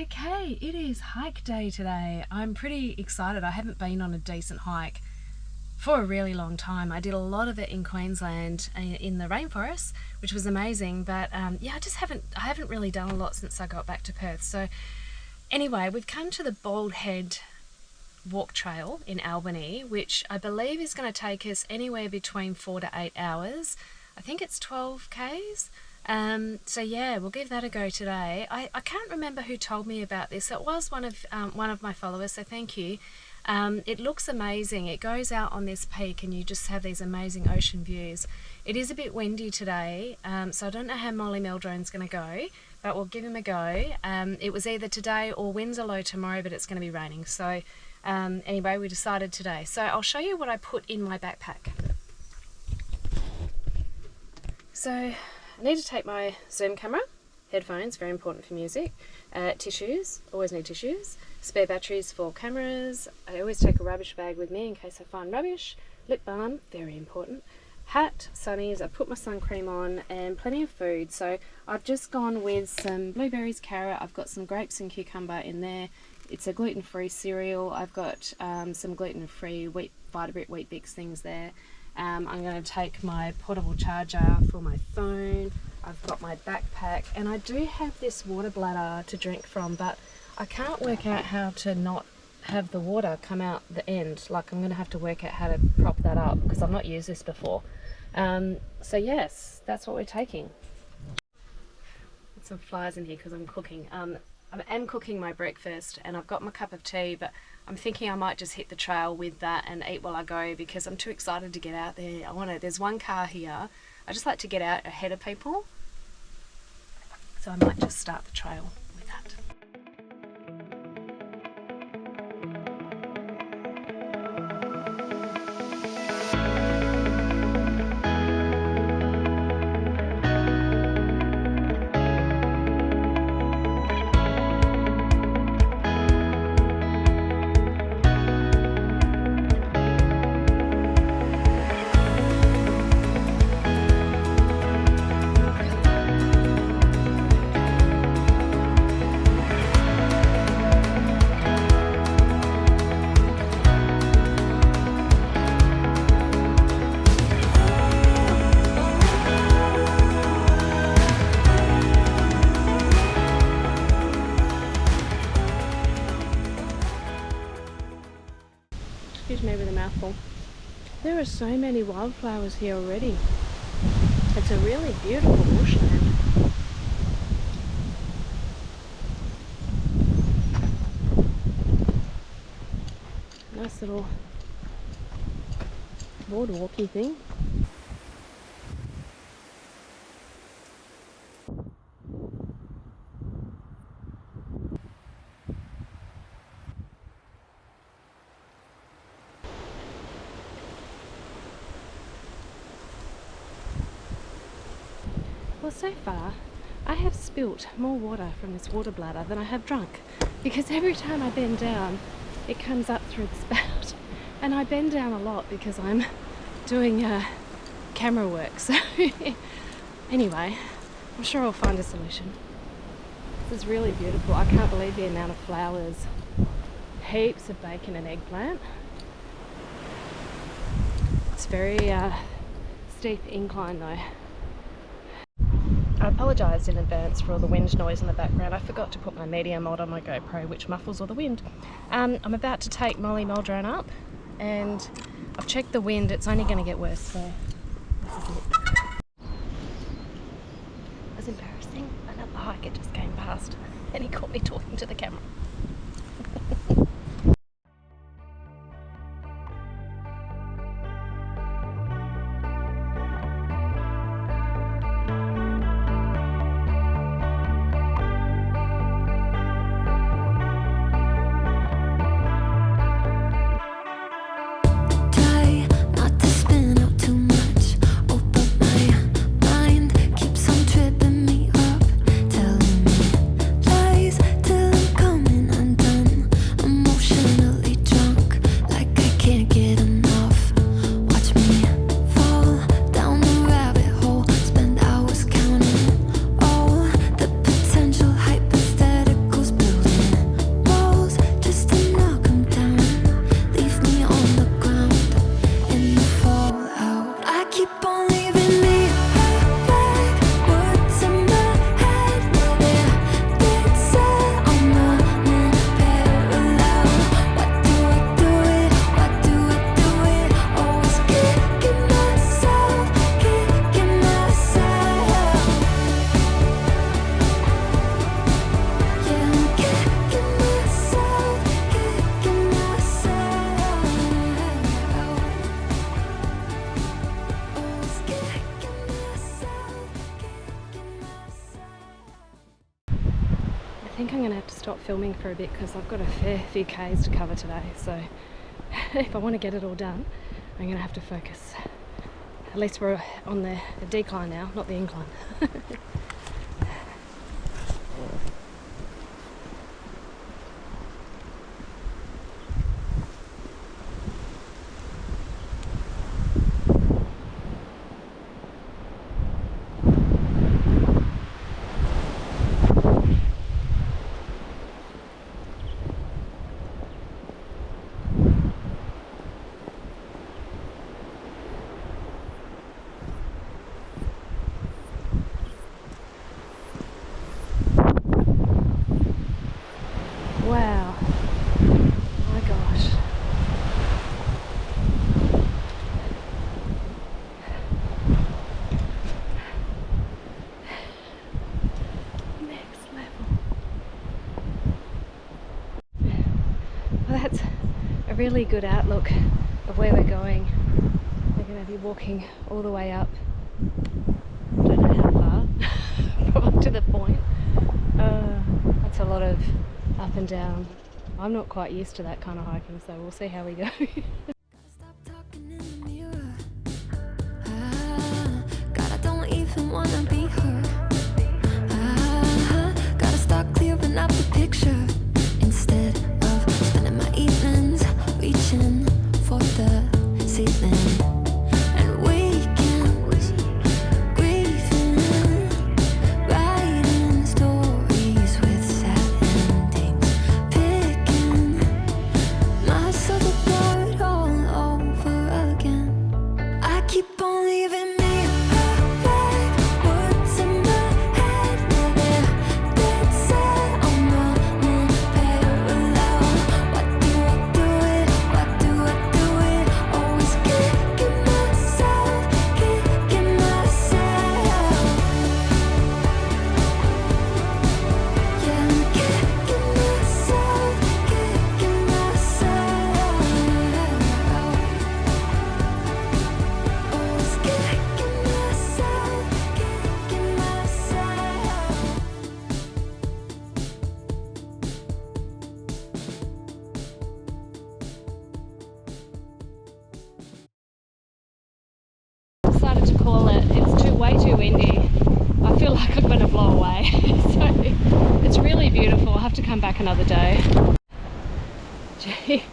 Okay, it is hike day today. I'm pretty excited. I haven't been on a decent hike for a really long time. I did a lot of it in Queensland in the rainforest, which was amazing, but yeah, I haven't really done a lot since I got back to Perth. So anyway, we've come to the Bald Head walk trail in Albany, which I believe is going to take us anywhere between 4 to 8 hours. I think it's 12 k's. So yeah, we'll give that a go today. I can't remember who told me about this. It was one of my followers, so thank you. It looks amazing. It goes out on this peak and you just have these amazing ocean views. It is a bit windy today, so I don't know how Molly Meldrone's going to go, but we'll give him a go. It was either today or winds are low tomorrow, but it's going to be raining. So anyway, we decided today. So I'll show you what I put in my backpack. So I need to take my Zoom camera, headphones, very important for music, tissues, always need tissues, spare batteries for cameras. I always take a rubbish bag with me in case I find rubbish, lip balm, very important, hat, sunnies, I put my sun cream on, and plenty of food. So I've just gone with some blueberries, carrot, I've got some grapes and cucumber in there. It's a gluten-free cereal. I've got some gluten-free wheat, Vitabrit, Wheat Bix things there. I'm going to take my portable charger for my phone. I've got my backpack, and I do have this water bladder to drink from, but I can't work out how to not have the water come out the end. Like, I'm going to have to work out how to prop that up because I've not used this before. So yes, that's what we're taking. Got some flies in here because I'm cooking. I am cooking my breakfast and I've got my cup of tea, but I'm thinking I might just hit the trail with that and eat while I go because I'm too excited to get out there. There's one car here. I just like to get out ahead of people. So I might just start the trail with that. Excuse me with a mouthful. There are so many wildflowers here already. It's a really beautiful bushland. Nice little boardwalky thing. Well, so far I have spilt more water from this water bladder than I have drunk, because every time I bend down it comes up through the spout, and I bend down a lot because I'm doing camera work. So anyway, I'm sure I'll find a solution. This is really beautiful. I can't believe the amount of flowers. Heaps of bacon and eggplant. It's very steep incline though. I apologised in advance for all the wind noise in the background. I forgot to put my media mod on my GoPro, which muffles all the wind. I'm about to take Molly Meldrone up, and I've checked the wind. It's only going to get worse, so this is it. It was embarrassing. Another hiker just came past and he caught me talking to the camera. Keeps on tripping me up, telling me lies till I'm coming to have to stop filming for a bit because I've got a fair few Ks to cover today, so if I want to get it all done, I'm going to have to focus. At least we're on the decline now, not the incline. Wow, my gosh. Next level. Well, that's a really good outlook of where we're going. We're going to be walking all the way up. I don't know how far, probably to the point. That's a lot of up and down. I'm not quite used to that kind of hiking, so we'll see how we go. Decided to call it. It's way too windy. I feel like I'm going to blow away. So it's really beautiful. I'll have to come back another day. Gee,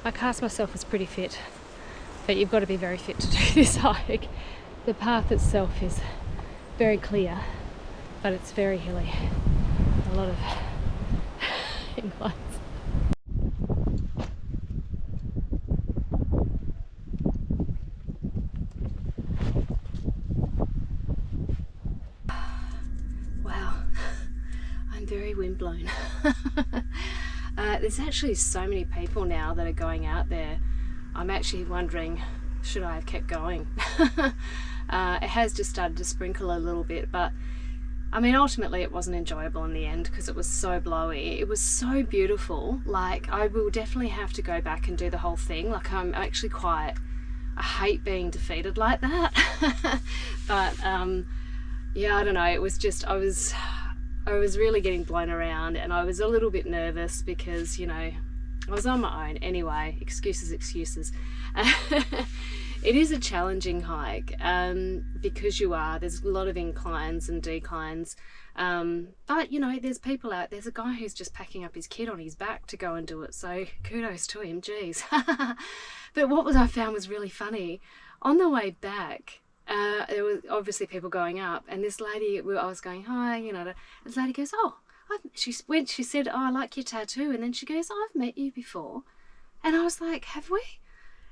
I cast myself as pretty fit, but you've got to be very fit to do this hike. The path itself is very clear, but it's very hilly. A lot of inclines. Very windblown. There's actually so many people now that are going out there. I'm actually wondering, should I have kept going? It has just started to sprinkle a little bit, but I mean ultimately it wasn't enjoyable in the end because it was so blowy. It was so beautiful. Like, I will definitely have to go back and do the whole thing. Like, I'm actually I hate being defeated like that. But yeah, I don't know, it was just, I was really getting blown around, and I was a little bit nervous because, you know, I was on my own. Anyway, excuses. It is a challenging hike because there's a lot of inclines and declines, but you know, there's people out. There's a guy who's just packing up his kid on his back to go and do it, so kudos to him. Geez. But what I found was really funny on the way back. There was obviously people going up, and this lady, I was going, hi, you know, this lady goes, oh, she said, oh, I like your tattoo, and then she goes, oh, I've met you before. And I was like, have we?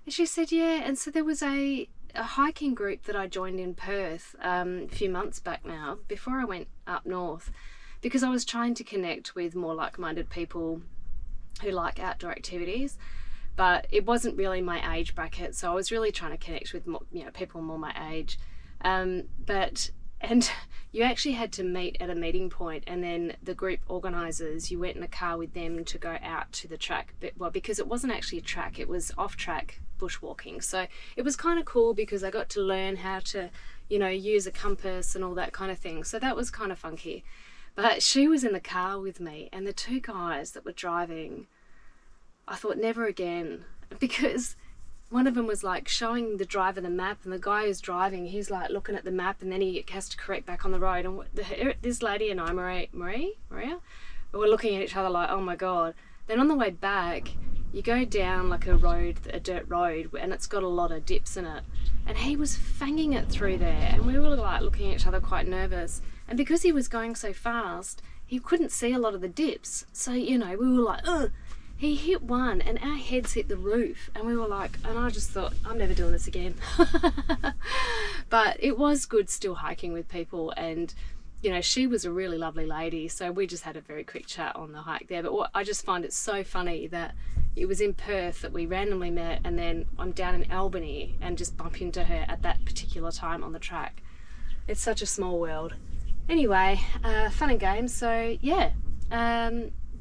And she said, yeah. And so there was a hiking group that I joined in Perth a few months back now, before I went up north, because I was trying to connect with more like-minded people who like outdoor activities. But it wasn't really my age bracket, so I was really trying to connect with more, you know, people more my age. And you actually had to meet at a meeting point, and then the group organisers, you went in a car with them to go out to the track. But, well, because it wasn't actually a track, it was off-track bushwalking. So it was kind of cool because I got to learn how to you know, use a compass and all that kind of thing. So that was kind of funky. But she was in the car with me, and the two guys that were driving, I thought never again, because one of them was like showing the driver the map, and the guy who's driving, he's like looking at the map, and then he has to correct back on the road. And this lady and I, Maria, we're looking at each other like, oh my God. Then on the way back, you go down like a road, a dirt road, and it's got a lot of dips in it. And he was fanging it through there, and we were like looking at each other quite nervous. And because he was going so fast, he couldn't see a lot of the dips. So, you know, we were like, ugh. He hit one and our heads hit the roof, and we were like, and I just thought, I'm never doing this again. But it was good still hiking with people, and you know, she was a really lovely lady, so we just had a very quick chat on the hike there. But I just find it so funny that it was in Perth that we randomly met, and then I'm down in Albany and just bump into her at that particular time on the track. It's such a small world. Anyway, fun and games. So yeah,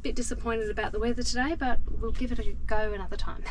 bit disappointed about the weather today, but we'll give it a go another time.